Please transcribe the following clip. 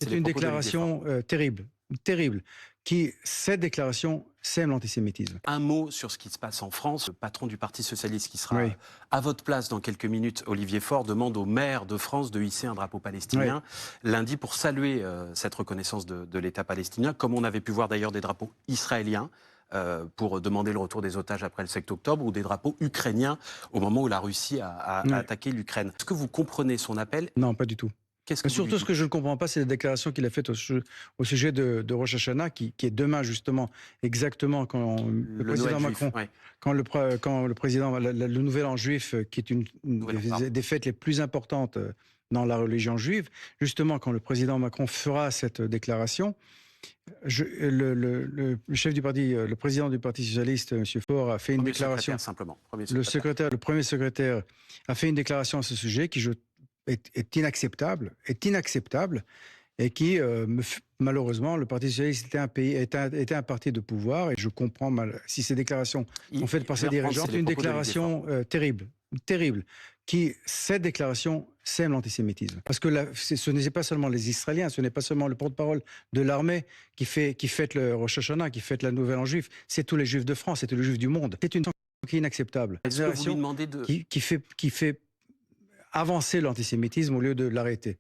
C'est une déclaration terrible, terrible. Cette déclaration sème l'antisémitisme. Un mot sur ce qui se passe en France. Le patron du Parti socialiste qui sera Oui. à votre place dans quelques minutes, Olivier Faure, demande au maire de France de hisser un drapeau palestinien lundi pour saluer cette reconnaissance de l'État palestinien, comme on avait pu voir d'ailleurs des drapeaux israéliens pour demander le retour des otages après le 7 octobre, ou des drapeaux ukrainiens au moment où la Russie a attaqué l'Ukraine. Est-ce que vous comprenez son appel? Non, pas du tout. Qu'est-ce que Surtout, ce que je ne comprends pas, c'est la déclaration qu'il a faite au sujet de Rosh Hashanah, qui est demain, justement, exactement quand le président Macron, quand le président, le nouvel an juif, qui est une des fêtes les plus importantes dans la religion juive, justement, quand le président Macron fera cette déclaration, le chef du parti, le président du Parti socialiste, M. Faure, a fait une déclaration. Le premier secrétaire a fait une déclaration à ce sujet qui est inacceptable, et qui, malheureusement, le Parti socialiste était un parti de pouvoir, et je comprends mal si ces déclarations sont faites par ses dirigeants. C'est une déclaration terrible, terrible. Cette déclaration sème l'antisémitisme. Parce que ce n'est pas seulement les Israéliens, ce n'est pas seulement le porte-parole de l'armée qui fête le Rosh Hashanah, qui fête la Nouvelle en juif, c'est tous les juifs de France, c'est tous les juifs du monde. C'est une déclaration qui est inacceptable. Est-ce que vous lui demandez de... qui fait avancer l'antisémitisme au lieu de l'arrêter.